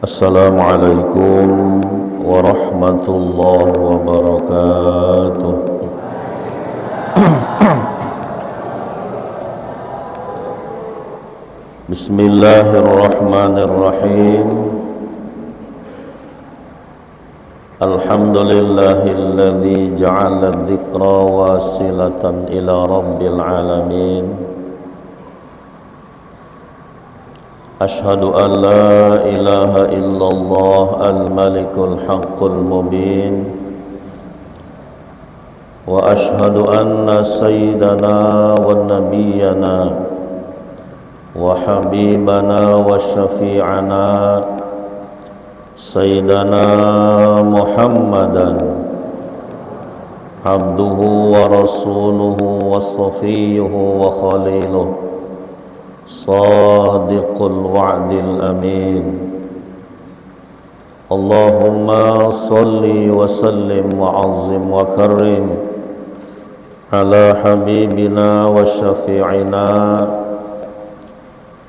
Assalamualaikum warahmatullahi wabarakatuh. Bismillahirrahmanirrahim. Alhamdulillahilladzi ja'ala dzikra wasilatan ila rabbil alamin. Ashhadu an la ilaha illallah al-malikul haqqul mubin. Wa ashhadu anna sayyidana wa nabiyyana wa habibana wa syafi'ana sayyidana Muhammadan abduhu wa rasuluhu wa safiyuhu wa khaliluhu Sadiqul wa'dil amin. Allahumma salli wa sallim wa azim wa karim ala habibina wa syafi'ina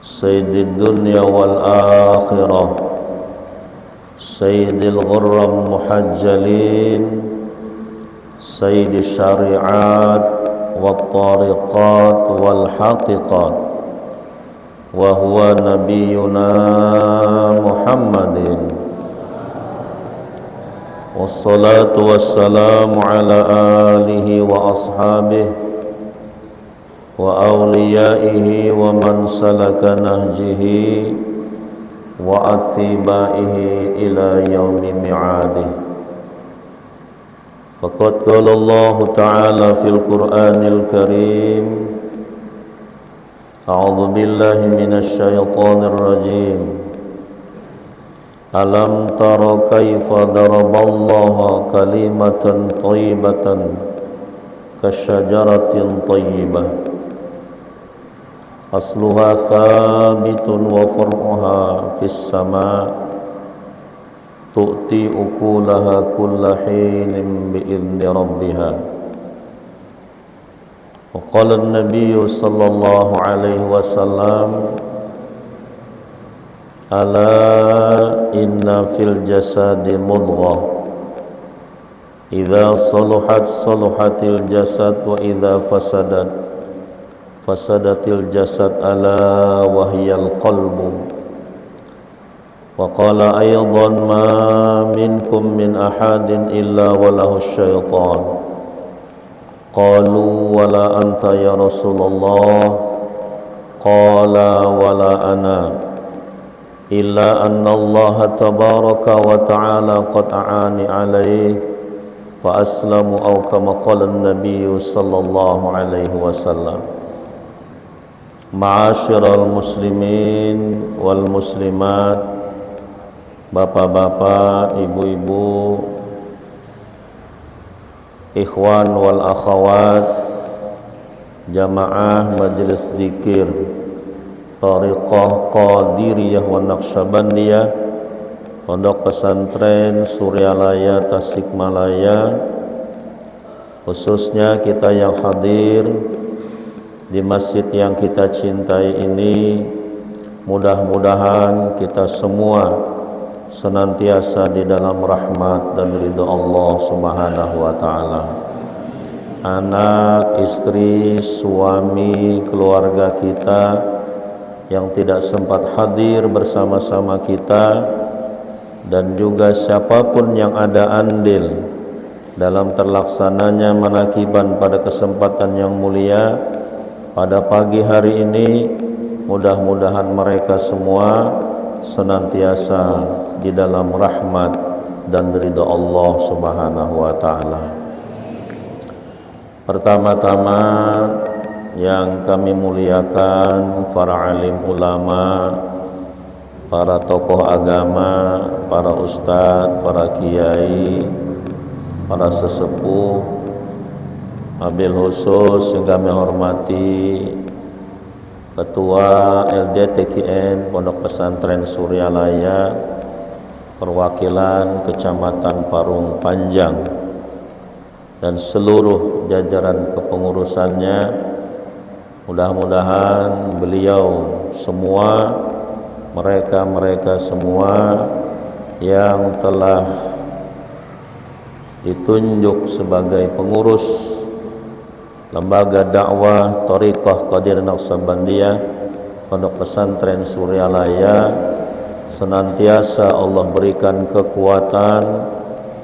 sayyidid dunya wal akhirah sayyidil ghurram muhajjalin sayyidil syari'at wat tariqat wal haqiqat wa huwa nabiyyuna Muhammadin. Wassalatu wassalamu ala alihi wa ashabihi wa awliyaihi wa man salaka nahjihi wa atibaihi ila yaumi mi'adih. Faqad qala Allah ta'ala fil Qur'anil Karim, A'udzu billahi minasy syaithanir rajim. Alam tara kaifa daraballahu kalimatan thayyibatan kasyajaratin thayyibah asluha thabitun wa far'uha fis sama' tu'ti ukulaha kulla hinin bi'izni rabbiha. Qala an-nabiy sallallahu alaihi wasallam, ala inna fil jasadi mudghah idza saluhat saluhatil jasad wa idza fasadat fasadatil jasad ala wa hiyal qalbu. Wa qala aydan ma minkum min ahadin illa walahu syaitan. Qalu wala anta ya Rasulullah. Qala wala ana illa anna Allah tabaraka wa ta'ala qad a'ani alayhi fa aslamu aw kama qala an-nabiy sallallahu alaihi wasallam. Ma'asyiral muslimin wal muslimat, bapak-bapak, ibu-ibu, ikhwan wal akhawat, jamaah majelis zikir Thariqah Qadiriyah wa Naqsyabandiyah, Pondok Pesantren Suryalaya Tasikmalaya, khususnya kita yang hadir di masjid yang kita cintai ini, mudah-mudahan kita semua senantiasa di dalam rahmat dan ridha Allah Subhanahu wa taala. Anak, istri, suami, keluarga kita yang tidak sempat hadir bersama-sama kita, dan juga siapapun yang ada andil dalam terlaksananya manakiban pada kesempatan yang mulia pada pagi hari ini, mudah-mudahan mereka semua senantiasa di dalam rahmat dan ridha Allah Subhanahu wa taala. Pertama-tama yang kami muliakan para alim ulama, para tokoh agama, para ustadz, para kiai, para sesepuh, wabil khusus yang kami hormati Ketua LDTKN Pondok Pesantren Suryalaya, perwakilan Kecamatan Parung Panjang, dan seluruh jajaran kepengurusannya, Mudah-mudahan beliau semua, mereka semua yang telah ditunjuk sebagai pengurus lembaga dakwah Thariqah Qadir Naqsabandiyah Pondok Pesantren Suryalaya, senantiasa Allah berikan kekuatan,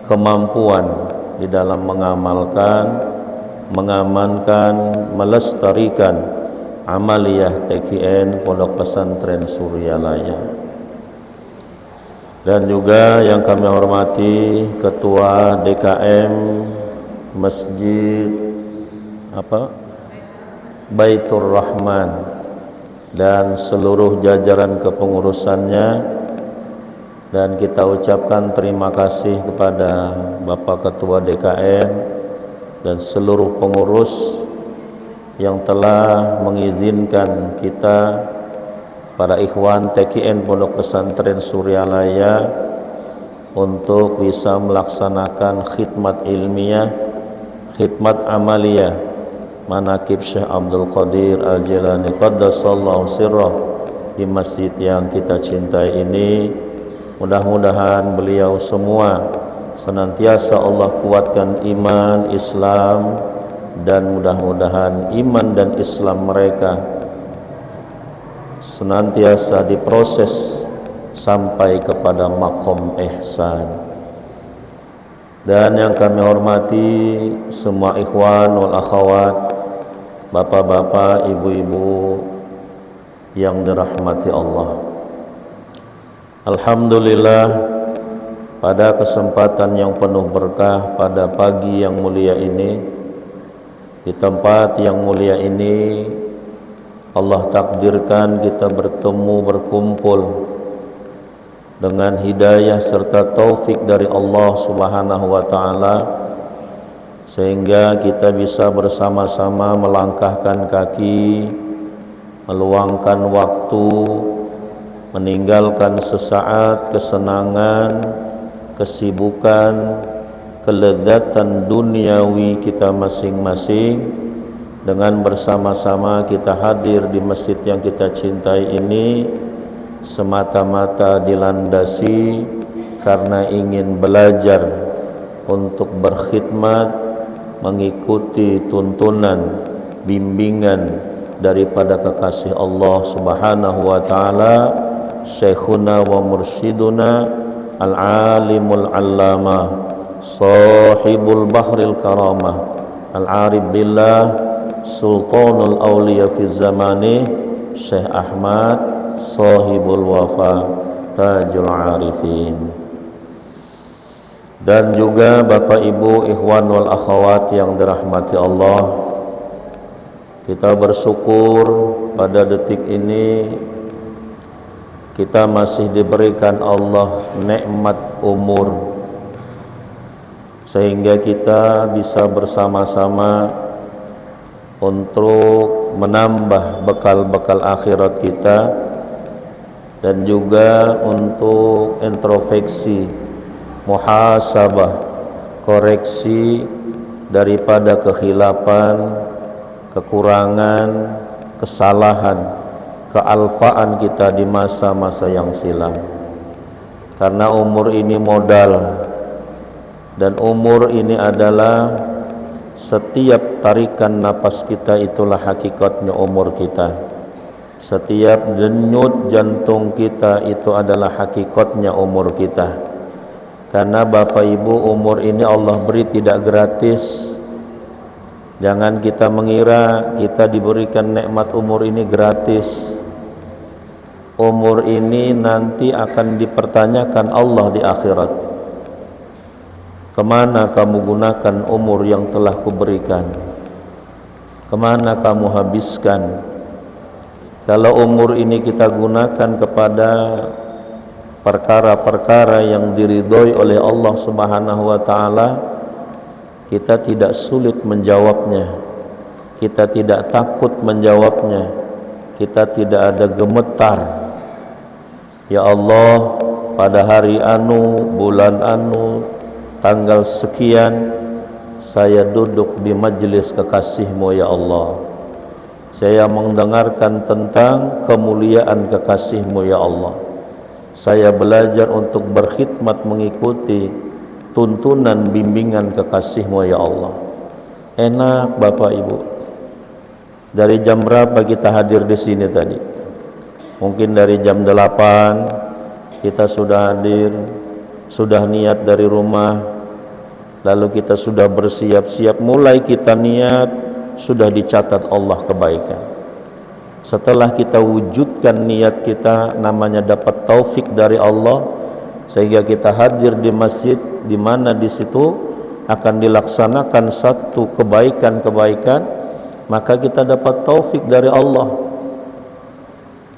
kemampuan di dalam mengamankan, melestarikan amaliyah TKN Pondok Pesantren Suryalaya. Dan juga yang kami hormati Ketua DKM Masjid Baitur Rahman dan seluruh jajaran kepengurusannya, dan kita ucapkan terima kasih kepada Bapak Ketua DKM dan seluruh pengurus yang telah mengizinkan kita para ikhwan TKN Pondok Pesantren Suryalaya untuk bisa melaksanakan khidmat ilmiah, khidmat amaliyah manaqib Syekh Abdul Qadir Al-Jilani Qaddasallahu sirrah di masjid yang kita cintai ini. Mudah-mudahan beliau semua senantiasa Allah kuatkan iman Islam, dan mudah-mudahan iman dan Islam mereka senantiasa diproses sampai kepada maqam ihsan. Dan yang kami hormati semua ikhwan wal akhwat, bapak-bapak, ibu-ibu yang dirahmati Allah. Alhamdulillah, pada kesempatan yang penuh berkah pada pagi yang mulia ini, di tempat yang mulia ini, Allah takdirkan kita bertemu, berkumpul dengan hidayah serta taufik dari Allah Subhanahu wa ta'ala, sehingga kita bisa bersama-sama melangkahkan kaki, meluangkan waktu, meninggalkan sesaat kesenangan, kesibukan, kelezatan duniawi kita masing-masing, dengan bersama-sama kita hadir di masjid yang kita cintai ini semata-mata dilandasi karena ingin belajar untuk berkhidmat, mengikuti tuntunan, bimbingan daripada kekasih Allah Subhanahu wa ta'ala, Syekhuna wa Mursyiduna Al-Alimul Allamah Sahibul Bahril Karamah Al-Arif Billah Sultanul Awliya fi zamani Syekh Ahmad Sahibul Wafa Tajul Arifin. Dan juga Bapak Ibu ikhwan wal akhwat yang dirahmati Allah, kita bersyukur pada detik ini kita masih diberikan Allah nikmat umur, sehingga kita bisa bersama-sama untuk menambah bekal-bekal akhirat kita, dan juga untuk introspeksi, muhasabah, koreksi daripada kehilapan, kekurangan, kesalahan, kealfaan kita di masa-masa yang silam. Karena umur ini modal, dan umur ini adalah setiap tarikan napas kita itulah hakikatnya umur kita. Setiap denyut jantung kita itu adalah hakikatnya umur kita. Karena Bapak Ibu, umur ini Allah beri tidak gratis. Jangan kita mengira kita diberikan nikmat umur ini gratis. Umur ini nanti akan dipertanyakan Allah di akhirat. Kemana kamu gunakan umur yang telah kuberikan? Kemana kamu habiskan? Kalau umur ini kita gunakan kepada perkara-perkara yang diridhoi oleh Allah Subhanahu wa ta'ala, kita tidak sulit menjawabnya, kita tidak takut menjawabnya, kita tidak ada gemetar. Ya Allah, pada hari anu, bulan anu, tanggal sekian saya duduk di majelis kekasih-Mu ya Allah. Saya mendengarkan tentang kemuliaan kekasih-Mu ya Allah. Saya belajar untuk berkhidmat mengikuti tuntunan bimbingan kekasih-Mu ya Allah. Enak Bapak Ibu. Dari jam berapa kita hadir di sini tadi? Mungkin dari jam 8 kita sudah hadir, sudah niat dari rumah, lalu kita sudah bersiap-siap, mulai kita niat, sudah dicatat Allah kebaikan. Setelah kita wujudkan niat kita, namanya dapat taufik dari Allah, sehingga kita hadir di masjid, di mana di situ akan dilaksanakan satu kebaikan-kebaikan, maka kita dapat taufik dari Allah.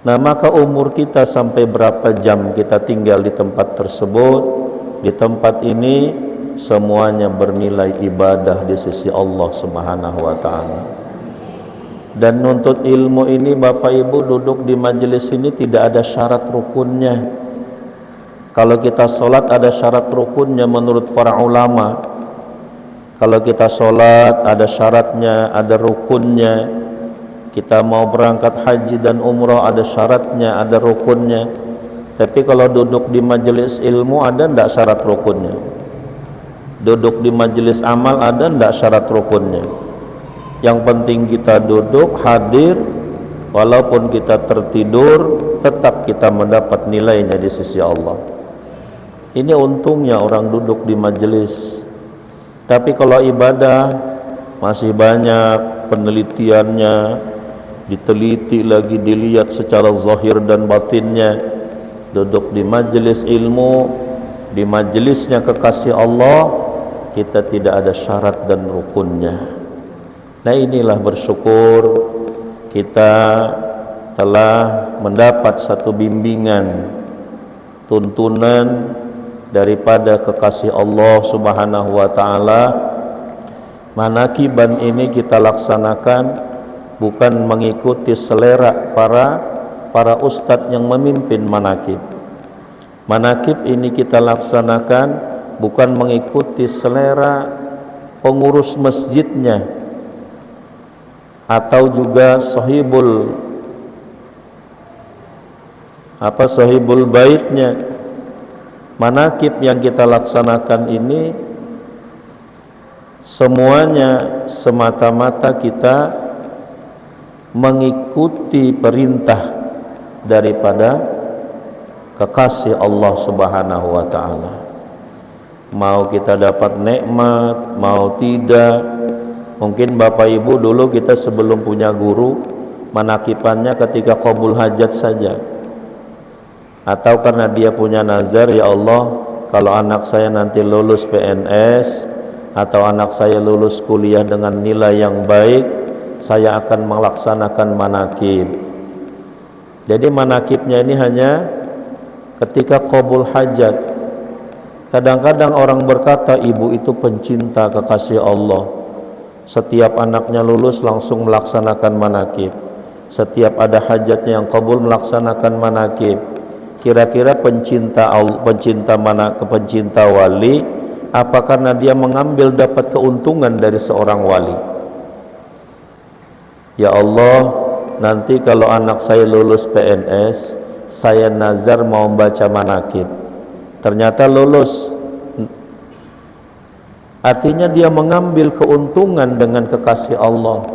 Nah, maka umur kita sampai berapa jam kita tinggal di tempat tersebut, di tempat ini semuanya bernilai ibadah di sisi Allah Subhanahu wa taala. Dan nuntut ilmu ini Bapak Ibu, duduk di majelis ini tidak ada syarat rukunnya. Kalau kita sholat ada syarat rukunnya menurut para ulama. Kalau kita sholat ada syaratnya, ada rukunnya. Kita mau berangkat haji dan umrah ada syaratnya, ada rukunnya. Tapi kalau duduk di majelis ilmu ada enggak syarat rukunnya? Duduk di majelis amal ada enggak syarat rukunnya? Yang penting kita duduk, hadir, walaupun kita tertidur, tetap kita mendapat nilainya di sisi Allah. Ini untungnya orang duduk di majelis. Tapi kalau ibadah masih banyak penelitiannya, diteliti lagi, dilihat secara zahir dan batinnya. Duduk di majelis ilmu, di majelisnya kekasih Allah, kita tidak ada syarat dan rukunnya. Nah, inilah bersyukur kita telah mendapat satu bimbingan, tuntunan daripada kekasih Allah Subhanahu wa taala. Manakiban ini kita laksanakan bukan mengikuti selera para ustadz yang memimpin manakib. Manakib ini kita laksanakan bukan mengikuti selera pengurus masjidnya atau juga sahibul baitnya. Manakib yang kita laksanakan ini semuanya semata-mata kita mengikuti perintah daripada kekasih Allah Subhanahu wa taala. Mau kita dapat nikmat, mau tidak. Mungkin Bapak Ibu dulu kita sebelum punya guru, manakibannya ketika qabul hajat saja. Atau karena dia punya nazar, ya Allah, kalau anak saya nanti lulus PNS atau anak saya lulus kuliah dengan nilai yang baik, saya akan melaksanakan manakib. Jadi manakibnya ini hanya ketika qabul hajat. Kadang-kadang orang berkata ibu itu pencinta kekasih Allah. Setiap anaknya lulus langsung melaksanakan manakib. Setiap ada hajatnya yang qabul melaksanakan manakib. Kira-kira pencinta wali, apa karena dia mengambil dapat keuntungan dari seorang wali? Ya Allah, nanti kalau anak saya lulus PNS, saya nazar mau membaca manakib. Ternyata lulus. Artinya dia mengambil keuntungan dengan kekasih Allah.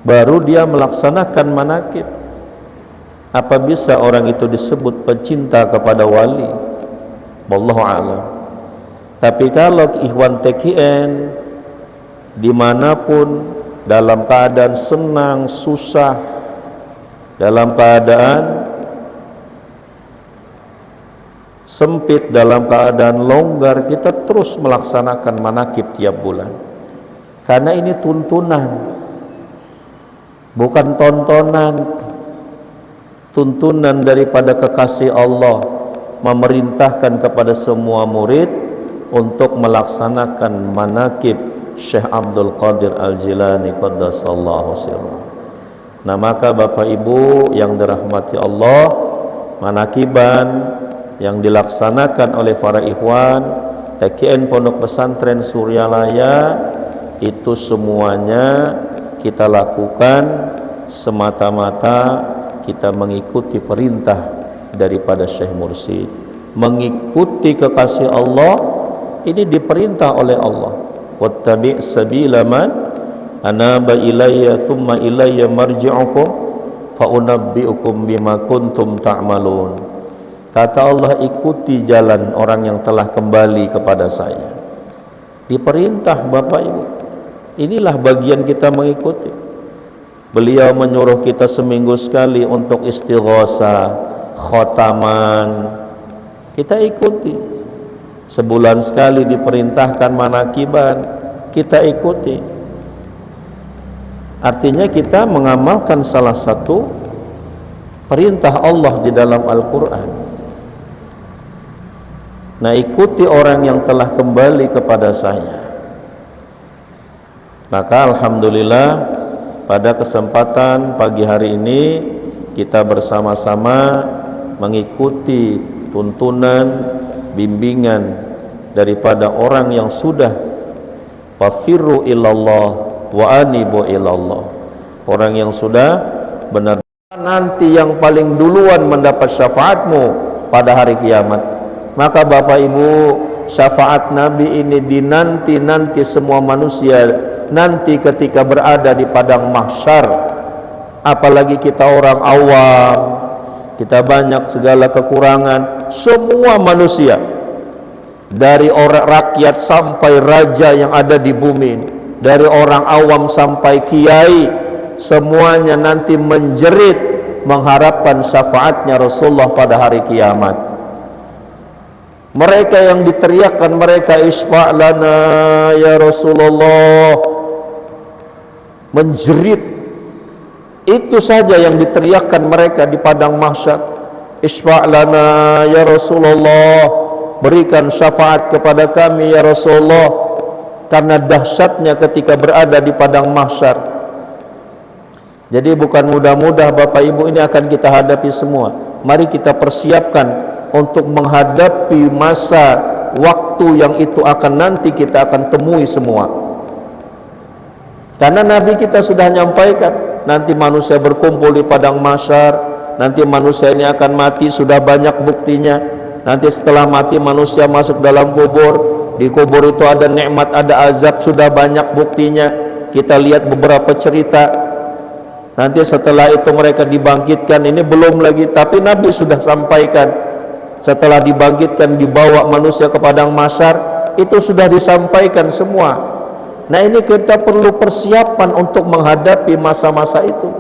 Baru dia melaksanakan manakib. Apa bisa orang itu disebut pencinta kepada wali? Wallahu a'lam. Tapi kalau ikhwan TKN dimanapun, dalam keadaan senang, susah, dalam keadaan sempit, dalam keadaan longgar, kita terus melaksanakan manakib tiap bulan. Karena ini tuntunan, bukan tontonan. Tuntunan daripada kekasih Allah memerintahkan kepada semua murid untuk melaksanakan manakib Syekh Abdul Qadir Al-Jilani qaddasallahu sirrah. Nah, maka Bapak Ibu yang dirahmati Allah, manakiban yang dilaksanakan oleh para ikhwan TKN Pondok Pesantren Suryalaya itu semuanya kita lakukan semata-mata kita mengikuti perintah daripada Syekh Mursyid, mengikuti kekasih Allah. Ini diperintah oleh Allah, wattabi' sabila man anaba ilayya thumma ilayya marji'ukum fa unabbi'ukum bima kuntum ta'malun. Kata Allah, ikuti jalan orang yang telah kembali kepada saya. Diperintah Bapak Ibu. Inilah bagian kita mengikuti. Beliau menyuruh kita seminggu sekali untuk istighosa, khotaman. Kita ikuti. Sebulan sekali diperintahkan manakiban, kita ikuti. Artinya kita mengamalkan salah satu perintah Allah di dalam Al-Quran. Nah, ikuti orang yang telah kembali kepada saya. Maka alhamdulillah pada kesempatan pagi hari ini kita bersama-sama mengikuti tuntunan bimbingan daripada orang yang sudah fafirru ilallah wa anibu ilallah, orang yang sudah benar. Nanti yang paling duluan mendapat syafaatmu pada hari kiamat. Maka Bapak Ibu, syafaat Nabi ini dinanti-nanti semua manusia nanti ketika berada di padang mahsyar. Apalagi kita orang awam, kita banyak segala kekurangan. Semua manusia, dari orang rakyat sampai raja yang ada di bumi ini, dari orang awam sampai kiai, semuanya nanti menjerit mengharapkan syafaatnya Rasulullah pada hari kiamat. Mereka yang diteriakkan mereka, isfa' lana ya Rasulullah, menjerit. Itu saja yang diteriakkan mereka di padang mahsyar. Isfa' lana ya Rasulullah, berikan syafaat kepada kami ya Rasulullah. Karena dahsyatnya ketika berada di padang mahsyar. Jadi bukan mudah-mudah Bapak Ibu, ini akan kita hadapi semua. Mari kita persiapkan untuk menghadapi masa waktu yang itu akan nanti kita akan temui semua. Karena Nabi kita sudah nyampaikan, nanti manusia berkumpul di padang mahsyar. Nanti manusia ini akan mati, sudah banyak buktinya. Nanti setelah mati manusia masuk dalam kubur. Di kubur itu ada nikmat, ada azab, sudah banyak buktinya. Kita lihat beberapa cerita. Nanti setelah itu mereka dibangkitkan, ini belum lagi, tapi Nabi sudah sampaikan. Setelah dibangkitkan, dibawa manusia ke padang mahsyar, itu sudah disampaikan semua. Nah, ini kita perlu persiapan untuk menghadapi masa-masa itu.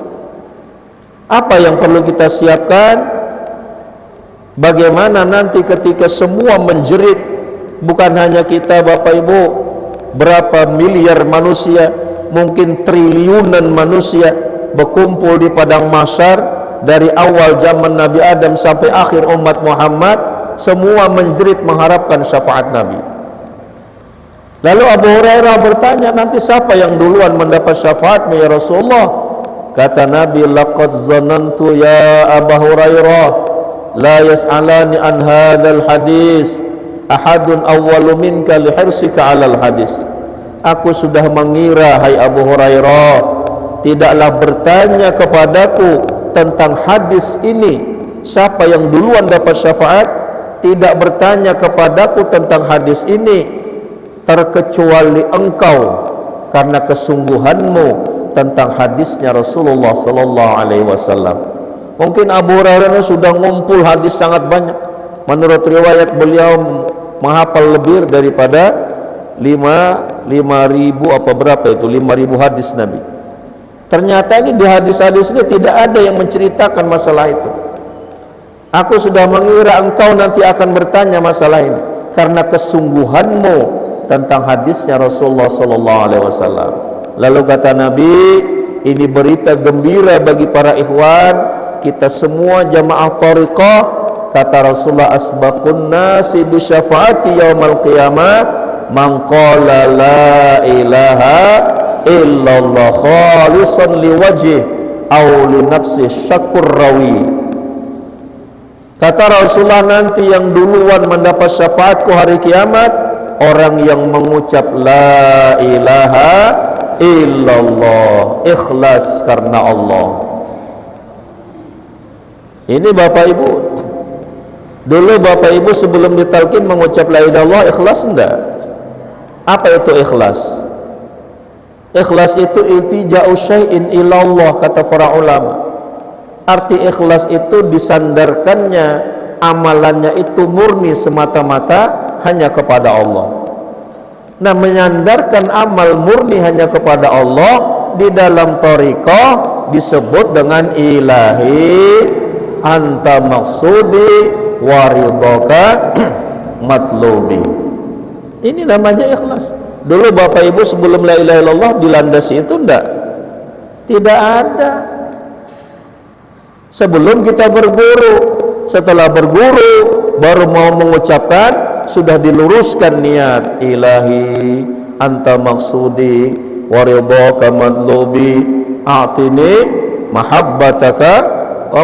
Apa yang perlu kita siapkan? Bagaimana nanti ketika semua menjerit, bukan hanya kita Bapak Ibu, berapa miliar manusia, mungkin triliunan manusia berkumpul di padang mahsyar, dari awal zaman Nabi Adam sampai akhir umat Muhammad, semua menjerit mengharapkan syafaat Nabi. Lalu Abu Hurairah bertanya, nanti siapa yang duluan mendapat syafaatmu ya Rasulullah? Kata Nabi, laqad zanantu ya Abu Hurairah la yas'alani an hadzal hadis ahadun awwalu minka li hirsika 'alal hadis. Aku sudah mengira, hai Abu Hurairah, tidaklah bertanya kepadaku tentang hadis ini siapa yang duluan dapat syafaat, tidak bertanya kepadaku tentang hadis ini terkecuali engkau, karena kesungguhanmu tentang hadisnya Rasulullah sallallahu alaihi wasallam. Mungkin Abu Hurairah sudah ngumpul hadis sangat banyak. Menurut riwayat beliau menghafal lebih daripada 5.000 apa berapa itu, 5.000 hadis Nabi. Ternyata ini di hadis-hadis ini tidak ada yang menceritakan masalah itu. Aku sudah mengira engkau nanti akan bertanya masalah ini karena kesungguhanmu tentang hadisnya Rasulullah sallallahu alaihi wasallam. Lalu kata Nabi, ini berita gembira bagi para ikhwan, kita semua jamaah thariqah. Kata Rasulullah, asbaqun nasi bi syafaati yaumal qiyamah man qala la ilaha illallah khalisan liwajhi aw li nafsi syakur rawi. Kata Rasulullah, nanti yang duluan mendapat syafaatku hari kiamat, orang yang mengucap la ilaha illallah, ikhlas karena Allah. Ini Bapak Ibu, dulu Bapak Ibu sebelum ditalkin mengucap la ilaha illallah ikhlas enggak? Apa itu ikhlas? Ikhlas itu iltija'u syai'in ilallah, kata para ulama. Arti ikhlas itu disandarkannya amalannya itu murni semata-mata hanya kepada Allah. Nah, menyandarkan amal murni hanya kepada Allah di dalam thariqah disebut dengan ilahi anta maksudi waridhaka matlubi. Ini namanya ikhlas. Dulu Bapak Ibu sebelum la ilaha illallah dilandasi itu enggak? Tidak ada. Sebelum kita berguru, setelah berguru baru mau mengucapkan, sudah diluruskan niat ilahi anta maksudi waridhaka matlubi a'tini mahabbataka wa